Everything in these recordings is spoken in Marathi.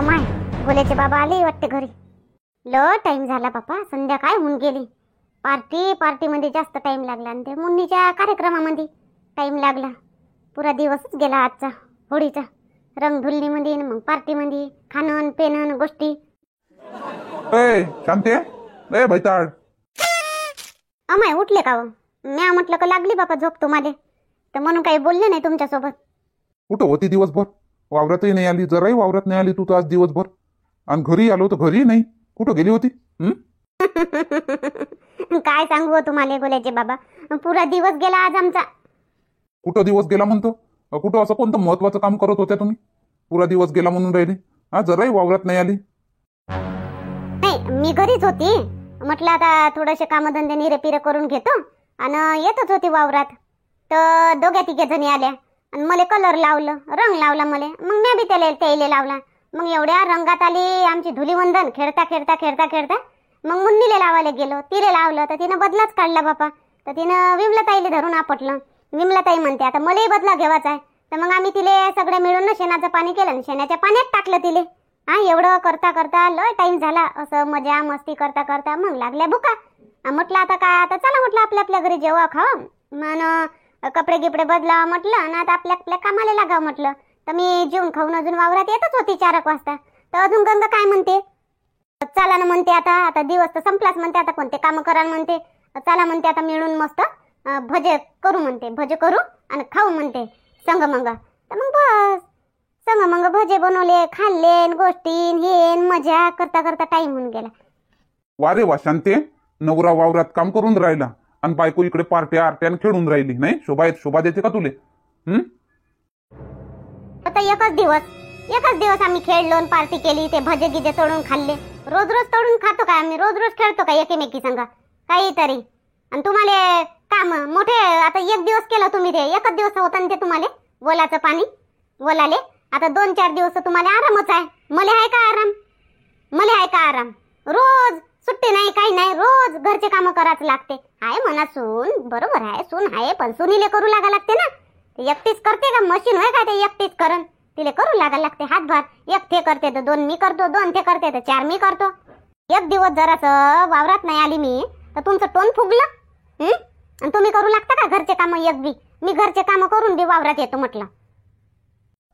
अमाय गोल्याचे बाबा आले वाटते घरी. लो टाइम झाला बापा, संध्याकाळ होऊन गेली. पार्टीमध्ये जास्त टाइम लागला आणि ते मुन्नीच्या कार्यक्रमामध्ये टाइम लागला. पुरा दिवसच गेला आजचा होळीचा. रंगधुल्लीमध्ये मग पार्टीमध्ये खाणं पेणं गोष्टी. ए शांती, ए भैताळ. अमाय उठले का? म्या म्हटलं का लागली बापा झोप तुम्हाला, तर म्हणून काही बोलले नाही तुमच्यासोबत. कुठं होती दिवसभर? वावरातही नाही आली, जराही वावरात नाही आली तू तर आज दिवसभर. आणि घरी आलो तर घरी नाही. कुठं गेली होती? काय सांगू तुम्हाला गोल्याचे बाबा, पुरा दिवस गेला आज आमचा. कुठं दिवस गेला म्हणतो? कुठं असं कोणतं महत्वाचं काम करत होत्या तुम्ही? पुरा दिवस गेला म्हणून राहिली. आज जराही वावरात नाही आली. नाही मी घरीच होती. म्हटलं आता थोडेसे कामधंदे निरेपिरे करून घेतो आणि येतच होती वावरात. तर दोघ्या तिघे जणी आल्या आणि मला कलर लावलं, रंग लावला मला. मग मी बी त्याला लावला. मग एवढ्या रंगात आली आमची धुलीवंदन. खेळता मग मुन्नीले लावायला गेलो, तिले लावलं तर तिनं बदलाच काढला बापा. तर तिनं विमलाताईले धरून आपटलं. विमलाताई म्हणते आता मलाही बदला घेवायचा आहे. तर मग आम्ही तिले सगळे मिळून शेणाचं पाणी केलं आणि शेणाच्या पाण्यात टाकलं तिले. एवढं करता लय टाइम झाला. असं मजा मस्ती करता मग लागल्या भुका. म्हटलं आता काय, आता चला म्हटलं आपल्या घरी जेव्हा खावा मन कपडे गिपडे बदला म्हटलं ना, आता आपल्या कामाला लागावं म्हटलं. तर मी जेवून खाऊन अजून वावरात येतच होती 4 वाजता. तर अजून गंगा काय म्हणते, चला ना म्हणते आता दिवस तर संपलाच म्हणते. आता कोणते काम कराल म्हणते. चला म्हणते आता मिळून मस्त भजे करू म्हणते. भजे करू आणि खाऊ म्हणते संग मंग. तर मग बस संग मंग भजे बनवले, खाल्ले, गोष्टी हे मजा करता टाइम होऊन गेला. वारे वा शांते, नवरा वावरात काम करून राहिला आणि बायको इकडे पार्ट्या आरट्यान खेळून राहिली. नाही शोभा देते का तुले? आता एकच दिवस आम्ही खेळलो आणि पार्टी केली. ते भजे गिजे तोडून खाल्ले. रोज तोडून खातो काय आम्ही? रोज खेळतो का एकेमेकी संग काहीतरी? आणि तुम्हाला काम मोठे आता एक दिवस केलं तुम्ही. ते एकच दिवस होता ना ते तुम्हाला बोलाचं पाणी बोलाले. आता 2-4 दिवस तुम्हाला आरामच आहे. मला आहे का आराम? रोज सुट्टी नाही काही नाही, रोज घरचे काम करायच लागते. आहे म्हणा सून, बरोबर आहे सून आहे, पण सुनीले करू लागा लागते ना. ते एकटीच करते का? मशीन होय का ते एकटीच करन? तिले करू लागा लागते हातभार. एक ते करते तर 2 मी करतो, 2 ते करते तर 4 मी करतो. एक दिवस जरासं वावरात नाही आली मी तर तुमचं टोन फुगलं. आणि तुम्ही करू लागता का घरचे काम? एक बी मी घरचे काम करून बी वावरात येतो म्हटलं.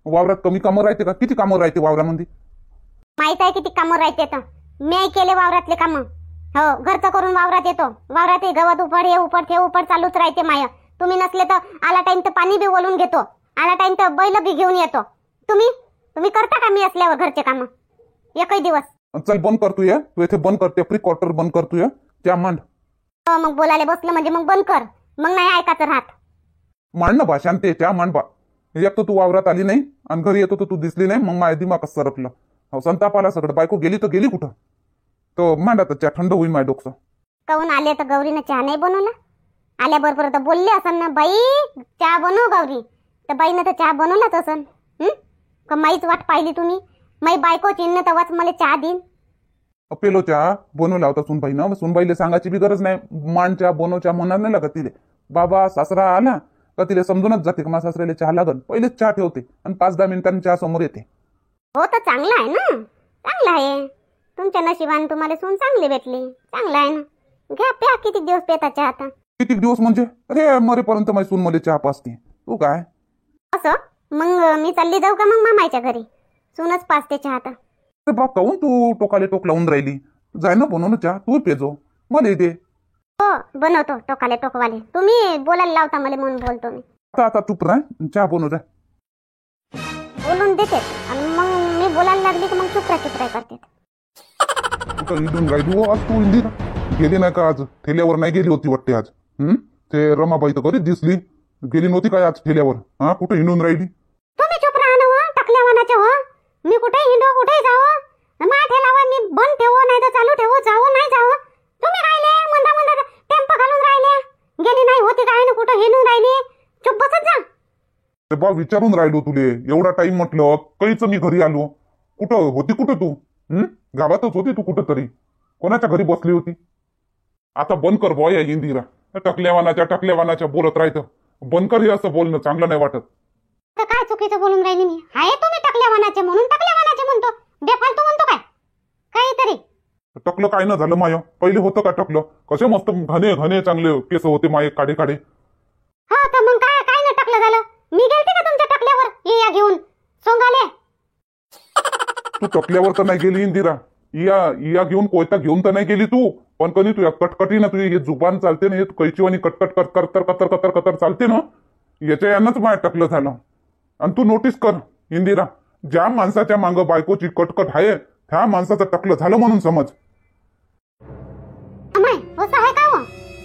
वावरात कमी कामं राहते का? किती कामं राहते वावरामध्ये? माहित आहे किती कामं राहते. तर मी केले वावरातले काम. हो, घरचं करून वावरात येतो. वावरात गवत उपड हे उपड चालूच राहते माय. तुम्ही नसले तर आला टाइम तर पाणी बी वळून घेतो, आला टाइम तर बैल बी घेऊन येतो. तुम्ही करता का मी असल्यावर घरचे काम एकही दिवस? चल बंद करतो या, तू इथे बंद करते प्री-क्वार्टर बंद करतो या. त्या मांड. मग बोलायला बसलं म्हणजे मग बंद कर. मग नाही ऐकायचं राहत. मांड ना बा शांते, त्या मांड बा. एक तर तू वावरात आली नाही आणि घरी येतो तर तू दिसली नाही. मग माझ्या दिमागच सरकलं. संताप आला सगळं. बायको गेली तर गेली कुठं? तो मांडात चहा थंड होईल माझ्या डोकं. काहून आले तर गौरीनं चहा नाही बनवला? आल्याबरोबर तर बोलले असन ना, बाई चहा बनव गौरी. तर बाईनं तर चहा बनवलाच असन. का माईच वाट पाहिली तुम्ही? माई बायको चिन्ह तवाच मला चहा देईन. पेलो चहा बनवला होता सुनबाईनं. सुनबाईला सांगायची बी गरज नाही. मांड चहा बनव चहा म्हणणार नाही लागत तिले. बाबा सासरा आला का तिला समजूनच जाते का माझ्या सासऱ्याला चहा लागल. पहिलेच चहा ठेवते आणि 5-10 मिनिटांनी चहा समोर येते. हो तर चांगलं आहे ना, चांगलं आहे. तुमच्या नशिबाने तुम्हाला सून चांगली भेटली. चांगलं आहे ना. घ्या प्या. किती दिवस पेता चहा आता? किती दिवस म्हणजे? अरे मरेपर्यंत माझी सून मला चहा पाजते. तू काय असं? मग मी चालली जाऊ का मग मामाच्या घरी? सूनच पाजते चहा आता. अरे बाप, काहून तू टोकाले टोक लावून राहिली? जाय ना बनवून चहा. तू पेजो मला दे. हो बनवतो टोकाले टोकवाले. तुम्ही बोलायला लावता मला म्हणून बोलतो मी. आता चुप राह, चहा बनव जा. बोलून देते आणि मग मी बोलायला लागली की मग चुपरा करते. कुठं हिंडून राहिली हो आज तू? इंदिरा गेली नाही का आज? ठेल्यावर नाही गेली होती वाटते आज. ते रमाबाई तर कधीच दिसली. गेली नव्हती काय आज ठेल्यावर? कुठं हिंडून राहिली? तुम्ही चुप राहा ना. टाकल्या वानाचे हो. मी कुठे हिंडो, कुठे जावं? मा ठेलावर मी बंद ठेवू नाही तर चालू ठेवू, जाऊ नाही जावं? तुम्ही राहिले मंदा टेम्प घालून राहिले. गेली नाही होती काय ना कुठं हिंडून राहिली? चुप बसत जा. अरे बा विचारून राहिलो तुले. एवढा टाइम म्हटलं काहीच मी घरी आलो. कुठं होती? कुठं तू? गावातच होती तू कुठं तरी. कोणाच्या घरी बसली होती? आता बंद कर बॉय या इंदिरा. टकल्यावानाच्या बोलत राहतं. बंद कर हे असं बोलणं, चांगलं नाही वाटत. काय चुकीचं बोलून राहिली मी? हाय तुम्ही टकल्यावानाचे म्हणून टकल्यावानाचे म्हणतो. टकलं काय न झालं माय? पहिले होतं का टकलं? कसे मस्त घने घने चांगले केस होते माये, काडे काडे. हा तर मग काय काय नाही टाकलं झालं? मी गेलते का तुमच्या टाकल्यावर ये या घेऊन सोंगाले? तू टकल्यावर तर नाही गेली इंदिरा, या घेऊन कोयता घेऊन तर नाही गेली तू, पण कधी तुझ्या कटकटी ना, तुझी हे जुबान चालते ना, हे कैचीवानी कटकट कतर कतर कतर कतर चालते ना, याच्या यानंच माय टकलं झालं. आणि तू नोटीस कर इंदिरा, ज्या माणसाच्या मागं बायकोची कटकट आहे त्या माणसाचं टकलं झालं म्हणून समज. अमाय असं आहे का हो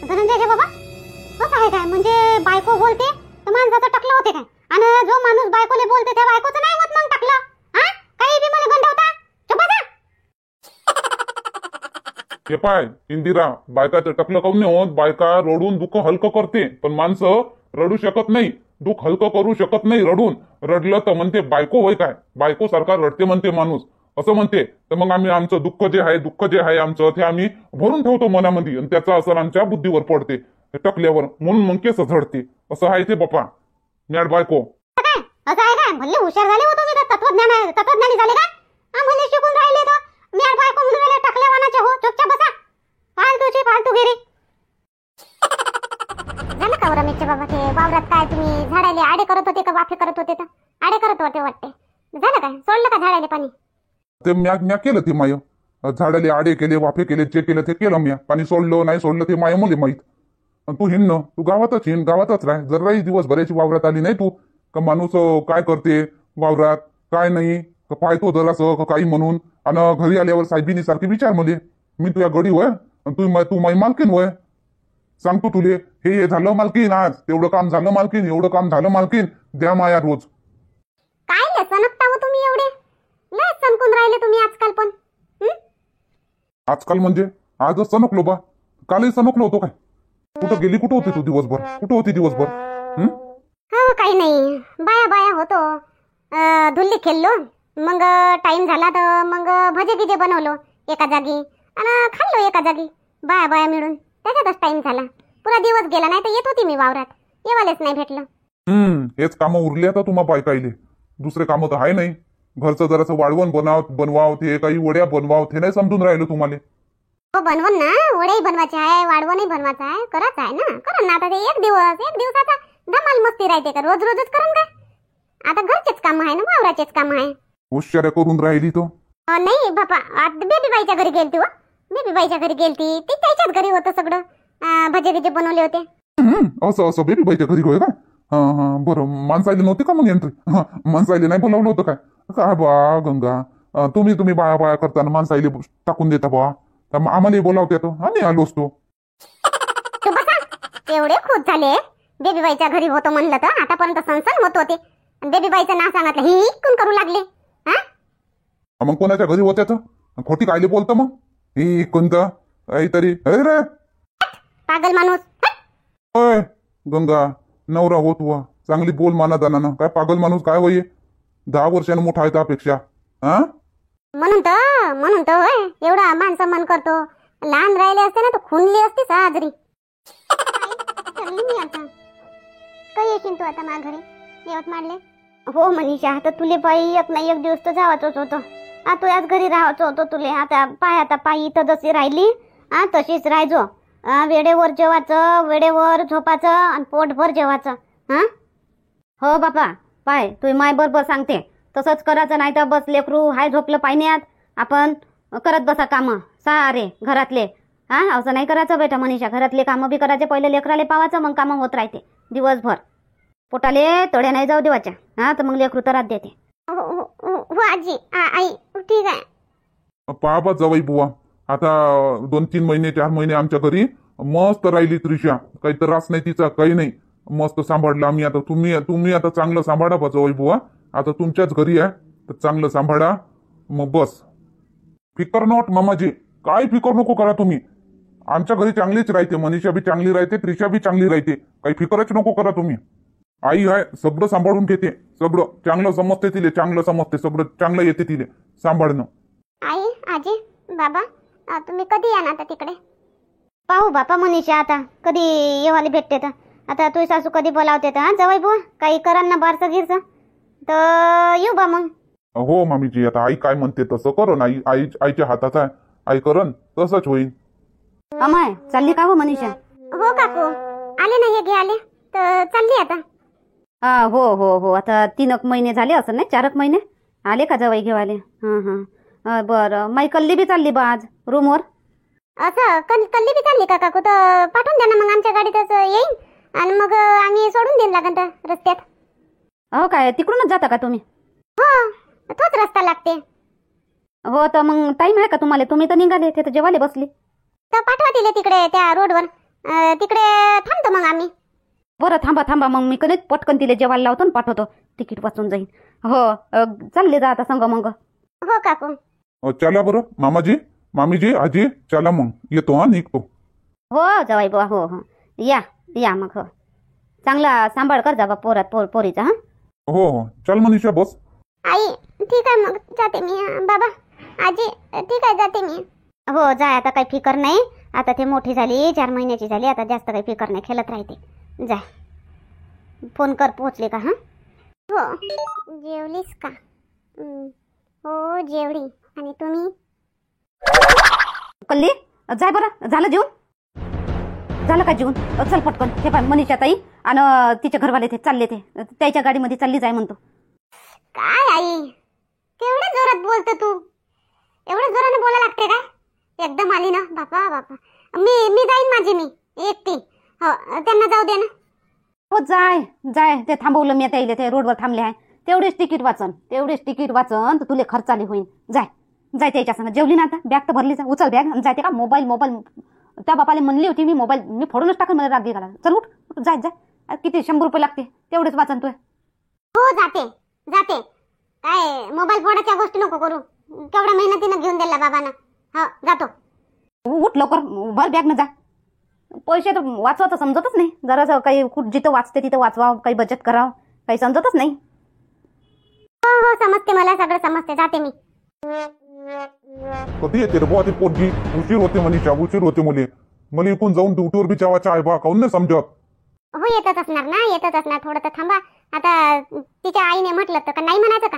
धनंजय बाबा? असं आहे काय? म्हणजे बायको बोलते तर माणसाचं टकलं होते काय? आणि जो माणूस बायकोले बोलते त्या बायकोचं नाही होत मग टकलं? हा काही बी मला गंडवता? चुप बसा. हे पाय इंदिरा, बायकाचं टकलं काऊन नाही होत? बायका रडून दुःख हलकं करते, पण माणसं रडू शकत नाही, दुःख हलकं करू शकत नाही रडून. रडलं तर म्हणते बायको होय काय? बायको सारखा रडते म्हणते माणूस, असं म्हणते. तर मग आम्ही आमचं दुःख जे आहे आमचं, ते आम्ही भरून ठेवतो मनामध्ये, आणि त्याचा असर आमच्या बुद्धीवर पडते टकल्यावर, म्हणून मग केस झडते. असं आहे ते बापा, मॅड बायको. काय असं आहे काय? भल्ले हुशार झाले हो तुम्ही, तत्वज्ञानी झाले का? आम्हाला शिकून राहिले तर मी बायको म्हणून राहिले टकल्यावानाचे हो. चुपचाप बसा, फालतू गिरी. झालं का रमेशचे बाबा? ते वावरात काय तुम्ही झाडाले आडे करत होते का वाफे करत होते? तर आडे करत होते वाटते. झालं काय? सोडलं का झाडाले पाणी? ते म्या केलं ते माय, झाडाले आडे केले, वाफे केले, जे केलं ते केलं म्या. पाणी सोडलं नाही सोडलं ते माय मुले माहीत. तू हिंड, तू गावातच हिंड, गावातच राह. जराही दिवसभराची वावरात आली नाही तू का माणूस काय करते वावरात काय नाही का पाहतो जरासं का काही म्हणून, आणि घरी आल्यावर साहेबीनी सारखी विचार मध्ये, मी तुझ्या गडी होय, तू माई मालकीन होय. सांगतो तुले, हे झालं मालकीन, आज तेवढं काम झालं मालकीन, एवढं काम झालं मालकीन, द्या माया रोज. काय सनकता हो तुम्ही एवढे? लय सनकून राहिले तुम्ही आजकाल पण. आजकाल म्हणजे आजच सनकलो बा, कालही सनकलो होतो काय? कुठं गेली, कुठं होती तू दिवसभर? कुठं होती दिवसभर? हो काही नाही, बाया होतो, धुल्ली खेळलो, मग टाइम झाला तर मग भजे गिजे बनवलो एका जागी आणि खाल्लो एका जागी, बाया मिळून. त्याच्यातच टाइम झाला, पुरा दिवस गेला. नाही तर येत होती मी वावरात, येवालेच नाही भेटलं. हेच कामं उरले आता तुम्हा बायकाईले, दुसरे कामं तर आहे नाही. घरचं जरासं वाळवण बनवाव, ते काही वड्या बनवाव, ते नाही समजून राहिलं तुम्हाला. हो बनवून ना, वड्याही बनवायचे आहे, वाळवणही बनवायचं आहे, करायचं आहे ना, करा ना. आता ते एक दिवसाचा धमाल मस्ती राहते का? रोजच करून काय? आता घरचेच काम आहे ना, वावराचेच काम आहे. हुशाऱ्या करून राहिली तो. नाही बापा, आता बेबीबाईच्या घरी गेलती हो, बेबीबाईच्या घरी गेलती, ती त्याच्याच घरी होतं सगळं. भजे गिजे बनवले होते. असं बेबीबाईच्या घरी होय का? हा बरं. माणसाईले नव्हती का मग एंट्री? माणसाईले नाही बोलावलं होतं काय? काय बा गंगा, तुम्ही बाया करताना माणसाईले टाकून देता बा, आम्हाला बोलावते तो, आम्ही आलो असतो. एवढे खुश झाले बेबीबाईच्या घरी होतो म्हणलं तर, आतापर्यंत सणसण होत होते, बेबीबाईचं नाव सांगितलं ही कोण करू लागले? मग कोणाच्या घरी होत्या तर खोटी कायले बोलतं मग? ही कोणतं काहीतरी रे पागल माणूस. होय गंगा, नवरा होत वा, चांगली बोल माना जाणार. काय पागल माणूस काय होई? 10 वर्षानं मोठा आहे त्यापेक्षा. म्हणून तर होय एवढा मान सन्मान करतो. लहान राहिले असते ना तर खुनली असते साजरी. मी आता काय येशील तू आता माझ्या घरी यवतमाळले? हो मनीषा, आता तुले बाई एक नाही एक दिवस तर जावाचंच होतं. तू याच घरी राहायचं होतं तुले. आता पायी तर जशी राहिली तशीच राहायचो. वेळेवर जेवायचं, वेळेवर झोपायचं आणि पोटभर जेवायचं. हो बापा, पाय तू माय बरोबर सांगते तसंच करायचं. नाही तर बस लेकरू हाय झोपलं पाहिण्यात, आपण करत बसा कामं सारे घरातले. असं नाही करायचं बेटा मनीषा, घरातले कामं बी करायचे, पहिले लेकराले पावायचं, मग कामं होत राहते दिवसभर. पोटाले तोड्या नाही जाऊ देवाच्या, तर मग लेकरू तरात देते. हो आजी, आई ठीक आहे. पाहा जवाई बुवा, आता 2-3 महिने 4 महिने आमच्या घरी मस्त राहिली त्रिशा, काही त्रास नाही तिचा, काही नाही, मस्त सांभाळलं आम्ही. आता तुम्ही आता चांगलं सांभाळा बा जवाई बुवा, आता तुमच्याच घरी आहे तर चांगलं सांभाळा. मग बस फिकर नॉट मामाजी, काय फिकर नको करा तुम्ही. आमच्या घरी चांगलीच राहते, मनीषा बी चांगली राहते, त्रिशा बी चांगली राहते, काही फिकरच नको करा तुम्ही. आई आहे सगळं सांभाळून घेते, सगळं चांगलं समजते तिले, चांगलं समजते, सगळं चांगलं येते तिले सांभाळणं. आई आजी बाबा तुम्ही कधी येणार आता तिकडे? पाहू बापा मनीषा, आता कधी येवाले भेटते तर. आता तुझी सासू कधी बोलावते तर जवाई बुवा काही करा ना बारसं गिरसं तर येऊ बा मग. हो मामीजी, आता आई काय म्हणते तसं करो ना. आईच्या हातात आहे, आई करन तसंच होईल. अमाय चालली का हो मनीषा? हो काकू, आले ना हे घे आले तर चालली आता. हो हो हो, आता 3 महिने झाले असं नाही, 4 महिने आले का जवाई घेवाले? बरं, माई कल्ली बी चालली बा आज रूमवर. असं कल्ली बी चालली का काकू? तर पाठवून द्या ना मग, आमच्या गाडीतच येईन आणि मग आम्ही सोडून देईन लागेल तर रस्त्यात. हो काय, तिकडूनच जाता का तुम्ही? हो, तोच रस्ता लागते. हो, तर मग टाईम आहे का तुम्हाला? तुम्ही तर निघाले, ते तर जेवायला बसली. तर पाठवा तिले तिकडे त्या रोडवर, तिकडे थांबतो मग आम्ही. बरं थांबा मग मी कधी पटकन तिला जेवायला लावतो आणि पाठवतो, तिकीट वाचून जाईल. हो, चालले जा आता संग मग. हो काकू. चला बरं मामाजी, मामीजी, आजी, चला मग येतो. निघतो. हो जवाई बुवा, हो हो, या मग. हो, चांगला सांभाळ कर जा बा पोरीचा. हो हो, चल मनीषा बस. आई ठीक आहे मग, जाते मी. बाबा आजी ठीक आहे, जाते मी. हो जाय, आता काही फिकर नाही. आता ते मोठी झाली, 4 महिन्याची झाली, आता जास्त काही फिकर नाही, खेळत राहते. जाय, फोन कर पोहोचले का? हो, जेवलीस का? हो जेवली. आणि तुम्ही? कल्ली जाय बरं, झालं का जेवून? चल पटकन. हे पाय मनीषा ताई आणि तिचे घरवाले ते चालले, ते त्याच्या गाडीमध्ये चालली जाय म्हणतो. काय आई, केवढ्या जोरात बोलतो तू? एवढ्या जोराने बोला लागते काय? एकदम आली ना बापा. मी जाईन माझी, मी एकटी. हो, त्यांना जाऊ दे ना. हो जाय, ते थांबवलं मी त्याला, ते रोडवर थांबले आहे. तेवढेच तिकीट वाचन तर तुले खर्चाले होईन. जाय त्याच्या संग. जेवली ना आता? बॅग तर भरली, उचल बॅग आणि जायते का? मोबाईल त्या बापाला म्हणली होती मी, मोबाईल मी फोडूनच टाकून, मला राग घाला. चल उठ, जाय. किती 100 रुपये लागते, तेवढेच वाचन तू. हो जाते. काय मोबाईल फोडाच्या गोष्टी नको करू. केवढ्या मेहनतीनं घेऊन दिला बाबांना. हो जातो. उठ लवकर, भर बॅग न जा. पैसे तर वाचवा तर समजतच नाही. जरासं काही जिथं वाचते तिथं वाचवा, काही बचत करावं, काही समजतच नाही. हो समजते, मला सगळं समजते. जाते मी. कधी येते रे बुवा ती पोरगी? उशीर होते मनीषा, उशीर होते मुली. मला इकून जाऊन ड्युटीवर बी जेवायचं आहे बा, काऊन नाही समजत? हो येतच असणार. थोडं तर थांबा. आता तिच्या आईने म्हटलं तर का नाही म्हणायचं का?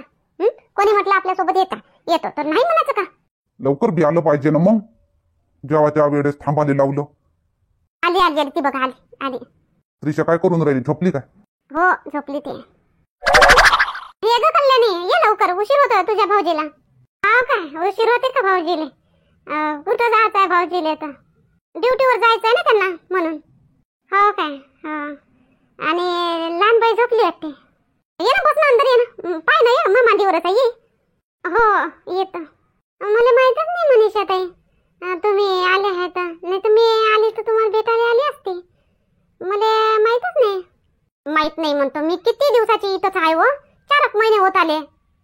कोणी म्हटलं आपल्यासोबत येतो तर नाही म्हणायचं का? लवकर बी आलं पाहिजे ना मग. जेवायच्या वेळेस थांबायला लावलं. आली ती बघा, आली. त्रिशा काय करून राहिली? झोपली काय? हो झोपली ते. ये ग कल्याणी, ये लवकर, उशीर होतो तुझ्या भाऊजीला. हा काय उशीर होते का भाऊजीले? कुठं जायचं आहे भाऊजीले? आता ड्युटीवर जायचं आहे ना त्यांना, म्हणून. हो काय? हा. आणि लहान बाई झोपली वाटते. ये ना, बस ना अंदर, ये ना. पाय ना, ये मांडीवरच आहे. हो येतो. मला माहीतच नाही मनीषा ताई तुम्ही आले आहे तर. नाही तर मी आली तर तुम्हाला भेटायला आली असते. मला माहीतच नाही. माहित नाही म्हणतो मी, किती दिवसाची इथंच आहे. 4 महिने होत आले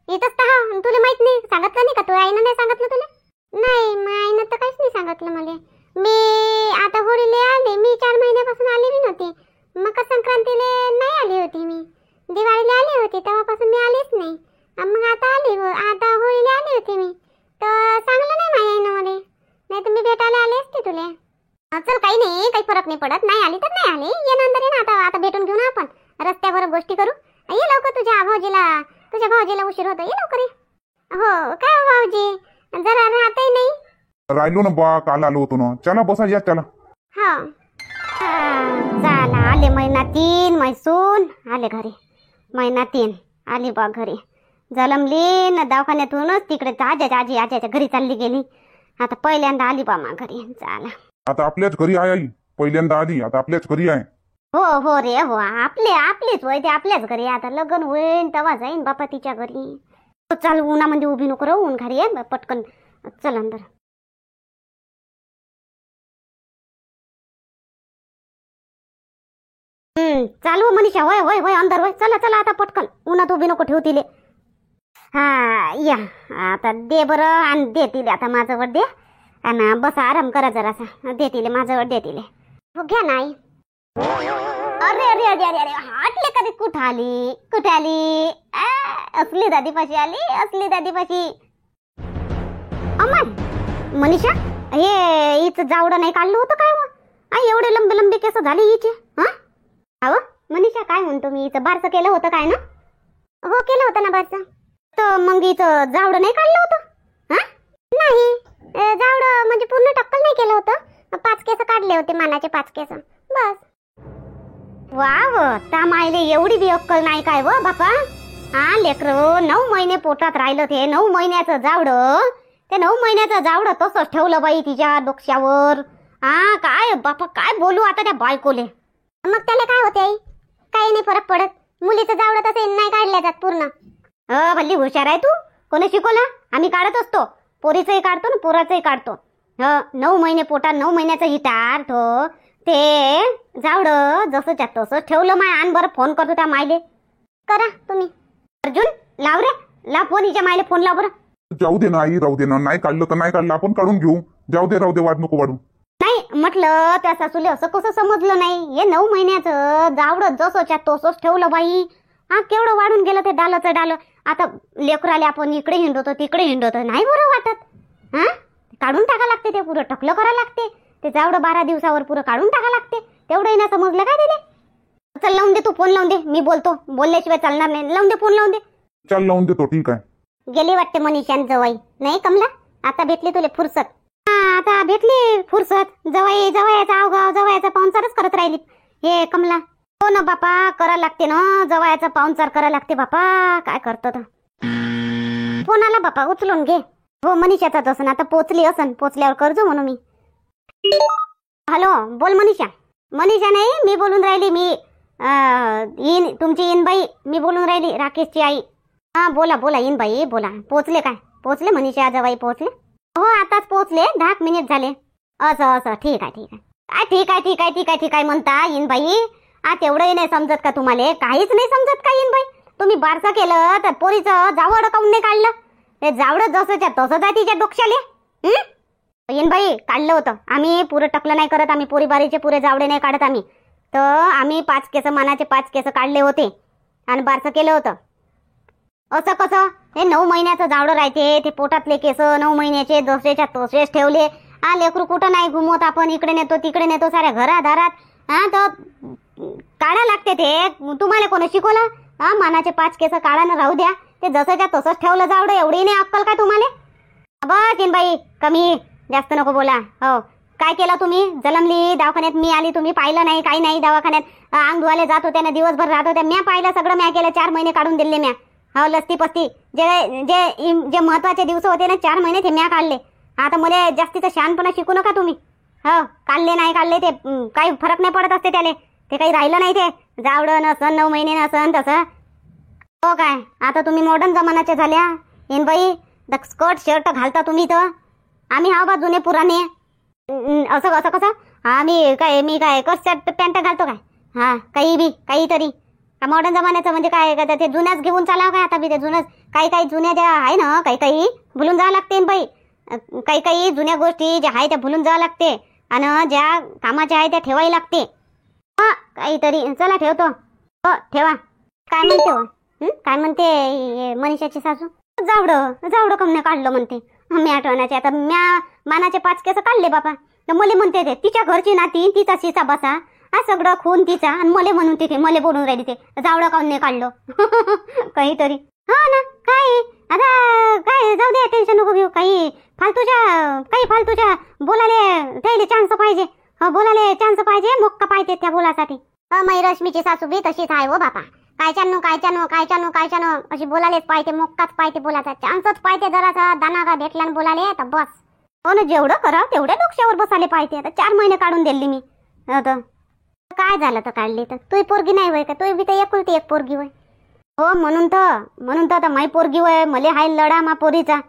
इथंच तर. हा, तुला माहित नाही? सांगितलं नाही का तू? आईनं नाही सांगितलं तुला? नाही, आईनं तर काहीच नाही सांगितलं मला. मी आता होळीला आले. मी 4 महिन्यापासून आली बी नव्हती. मकर संक्रांतीला नाही आली होती मी. दिवाळीला आली होती, तेव्हापासून मी आलीच नाही. मग आता आली, आता होळीला आली होती मी. तर चांगलं नाही माझ्या आईनं मला. नाही तर मी भेटायला आले असते तुला. चल काही नाही, काही फरक नाही पडत. नाही आली तर नाही आली. ये नंतर ये ना. आता भेटून घेऊ ना आपण, रस्त्यावर गोष्टी करू. ये लवकर, तुझ्या भाऊजीला उशीर होतो. ये लवकर ये. हो काय भाऊजी, जरा राहतही नाही. राहिलो ना बा, काल आलो होतो ना. चला बसा, या चला. हो झाला, आले महिना 3 मैसून आले घरी. महिना 3 आली बा घरी. जलमली न दवाखान्यातूनच तिकडे आजीच्या घरी चालली गेली. आता पहिल्यांदा आली बा मा घरी. झाला, आता आपल्याच घरी आहे आई. पहिल्यांदा आली, आता आपल्याच घरी आहे. हो रे, हो आपलेच होय ते, आपल्याच घरी. आता लग्न होईन तेव्हा जाईन बापा तिच्या घरी. चाल, उन्हामध्ये उभी नको राहू, ऊन घरी आहे पटकन. चल अंदर. चालू मनीषा, होय अंदर होय. चला आता पटकन, उन्हात उभी नको ठेवू तिले. हा या आता दे बरं, आणि दे तिले आता माझ्यावर दे. आणि बसा, आराम करा जरासा. दे तिले माझ्यावर, दे तिले. हो घ्या नाही. अरे हाटले कधी कुठं आली? असली दादीपाशी आली. अमन मनीषा, हे हिचं जावडं नाही काढलं होतं काय? आई एवढे लंबे केस झाले हिचे. हा मनीषा, काय म्हणतो मी, हिचं बारसं केलं होतं काय ना? हो केलं होतं ना बारसं. तर मग हिचं जावडं नाही काढलं होतं? नाही, जावडं काढले होते मानाचे 5 केस बस. वा व त्या मायले एवढी बी अक्कल नाही काय व बापा. हा लेकरं 9 महिने पोटात राहिलं ते 9 महिन्याचं जावडं. ते 9 महिन्याचं जावडं तसंच ठेवलं बाई तिच्या डोक्यावर. हा काय बापा काय बोलू आता त्या बायकोले. मग त्याला काय होते आई? काही नाही फरक पडत. मुलीचं जावडं तसं नाही काढल्या जात पूर्ण. भल्ली हुशार आहे तू. कोणी शिकवलं? आम्ही काढत असतो. पोरीचंही काढतो ना पोराचंही काढतो. 9 महिने पोटात 9 महिन्याचं हिटार तो ते जावडं जसंच्या तसं ठेवलं. माय आण बरं फोन करतो त्या मायले. करा तुम्ही. अर्जुन लाव रे लाव फोन. हिच्या मायले फोन लाव बरं. जाऊ दे ना आई, राहू दे ना. नाही काढलं तर नाही काढलं, आपण काढून घेऊ. जाऊ दे राहू दे, वाद नको वाढू. नाही म्हटलं त्या सासूले असं कसं समजलं नाही. हे 9 महिन्याचं जावडं जसंच्या तसंच ठेवलं बाई. हा केवढं वाढून गेलं ते डालचं डालं. आता लेकराले आपण इकडे हिंडवतो तिकडे हिंडवतो नाही बरं वाटत. हा काढून टाका लागते. ते पुरं टकलं करा लागते. ते जावडं 12 दिवसावर पुरं काढून टाका लागते. तेवढंही ना समजलं काय दिले. चल लावून दे तू फोन लावून दे. मी बोलतो. बोलल्याशिवाय चालणार नाही. लावून दे फोन लावून दे. चल लावून देतो. ठीक आहे. गेली वाटते मनीषान जवाई. नाही कमला आता भेटली तुले फुरसत. आता भेटली फुरसत. जवाई जवायाचा अवगाव जवायाचा पाहुणचारच करत राहिली हे कमला. हो ना बापा करा लागते ना. जवायाचा पाहुणचार करा लागते बापा. काय करतो तर. फोन आला बापा उचलून घे. हो मनीषाचाच असन. आता पोचली असन. पोचल्यावर करजो म्हणून मी. हॅलो बोल मनीषा. मनीषा नाही मी बोलून राहिली. मी तुमची इनबाई मी बोलून राहिली. राकेशची आई. हा बोला बोला इनबाई बोला. पोचले काय? पोचले मनीषा जवाई पोचले. हो आताच पोचले. 10 मिनिट झाले. असं ठीक आहे ठीक आहे. काय ठीक आहे ठीक आहे ठीक आहे ठीक आहे म्हणता इनबाई. तेवढंही नाही समजत का तुम्हाला? काहीच नाही समजत का इनबाई? तुम्ही बारसं केलं तर पोरीचं जावड काऊन नाही काढलं? ते जावडं जसंच्या तसंच आहे तिच्या डोक्याले. इनबाई काढलं होतं आम्ही. पुरं टकलं नाही करत आम्ही. पोरी बारीचे पुरे जावडे नाही काढत आम्ही. तर आम्ही 5 केस मानाचे 5 केस काढले होते आणि बारसं केलं होतं. असं कसं? हे 9 महिन्याचं जावडं राहते. ते पोटातले केस 9 महिन्याचे जसेच्या तसेच ठेवले. लेकरू कुठं नाही घुमवत आपण. इकडे नेतो तिकडे नेतो साऱ्या घरादारात. तर काढा लागते ते. तुम्हाला कोणी शिकवलं? मानाचे 5 केस काढा ना राहू द्या. ते जसंच्या तसंच ठेवलं जावडं. एवढी नाही अक्कल काय तुम्हाला? बस इनबाई कमी जास्त नको बोला. हो काय केलं तुम्ही? जलमली दवाखान्यात मी आली. तुम्ही पाहिलं नाही काही नाही. दवाखान्यात अंग धुवायला जात होत्या ना दिवसभर राहत होत्या. म्या पाहिलं सगळं. म्या केलं. 4 महिने काढून दिले म्या. हो लस्ती पस्ती जे जे जे महत्वाचे दिवस होते ना 4 महिने ते म्या काढले. आता मला जास्तीचं शहाणपणा शिकू नका तुम्ही. हो काढले नाही काढले ते काही फरक नाही पडत असते त्याले. ते काही राहिलं नाही. ते जावडं नसन 9 महिने नसन तसं. हो काय आता तुम्ही मॉडर्न जमान्याच्या झाल्या इनबाई. स्कर्ट शर्ट घालता तुम्ही तर. आम्ही हा बा जुने पुराणे. असं कसं कसं? मी काय कस शर्ट पॅन्ट घालतो काय? काही बी काहीतरी का मॉडर्न जमान्याचं म्हणजे काय? ते जुन्याच घेऊन चालावं काय? आता बी ते जुनंच काही जुन्या ज्या आहे ना काही भुलून जावं लागते बाई. काही जुन्या गोष्टी ज्या आहे त्या भुलून जावं लागते. आणि ज्या कामाच्या आहे त्या ठेवाही लागते. काहीतरी चला ठेवतो. हो ठेवा. काय म्हणते हो? काय म्हणते मनीषाची सासू? जावडं कमने काढलं म्हणते. मी आठवण्याचे आता म्या मानाचे 5 केस काढले बापा. तर मले म्हणते ते तिच्या घरची नाती तिचा शिसा बसा. सगळं खून तिचा. आणि मले म्हणून तिथे मले बोलून राहिली ते जावडं काऊन नाही काढलं. काहीतरी. हो ना काय आता काय जाऊ दे. टेन्शन नको घेऊ. काही फालतूच्या बोलाले त्याला चान्स पाहिजे. बोलाले चान्स पाहिजे. मोक्का पाहिजे त्या बोलासाठी. मै रश्मीची सासू बी तशीच आहे हो बापा. कायच्यानो अशी बोलालेच पाहिजे. मोक्काच पाहिजे बोलायचा. चान्सच पाहिजे. जरासा दाना का भेटला ना बोलाले तर बस. हो ना जेवढं करा तेवढ्या डोक्यावर बसायला पाहिजे. आता 4 महिने काढून दिली मी. काय झालं तर काढली तर? तुही पोरगी नाही होय का? तुही बी तर एकुलती एक पोरगी होय. हो म्हणून तर आता माई पोरगी होय. मले हाय लढा मा पोरीचा.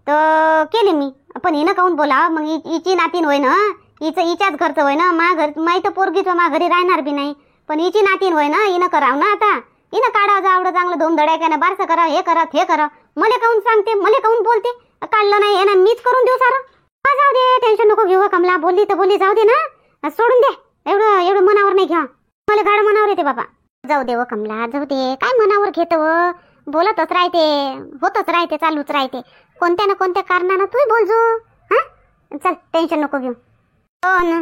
तर केली मी. पण हिनं काऊन बोला मग? हिची नातीन होय ना. हिच्याच घरचं होय ना. माई तर पोरगीच मा घरी राहणार बी नाही. पण हिची नातीन होय ना. हिनं करावं ना. आता हिनं काढावं जावडं चांगलं धूमधडाक्यानं बारसं करा. हे करा ते करा. मले काऊन सांगते? मले काऊन बोलते? काढलं नाही हे ना मीच करून देऊ सारं. जाऊ दे टेन्शन नको घेऊ. कमला बोलली तर बोलली जाऊ दे ना. सोडून दे. एवढं मनावर नाही घ्या. मला गाड मनावर येते बाबा. जाऊ दे व कमला जाऊ दे. काय मनावर घेत व? बोलतच राहते. होतच राहते. चालूच राहते. कोणत्या ना कोणत्या कारणानं तू बोलजो. चल टेन्शन नको घेऊ. हो ना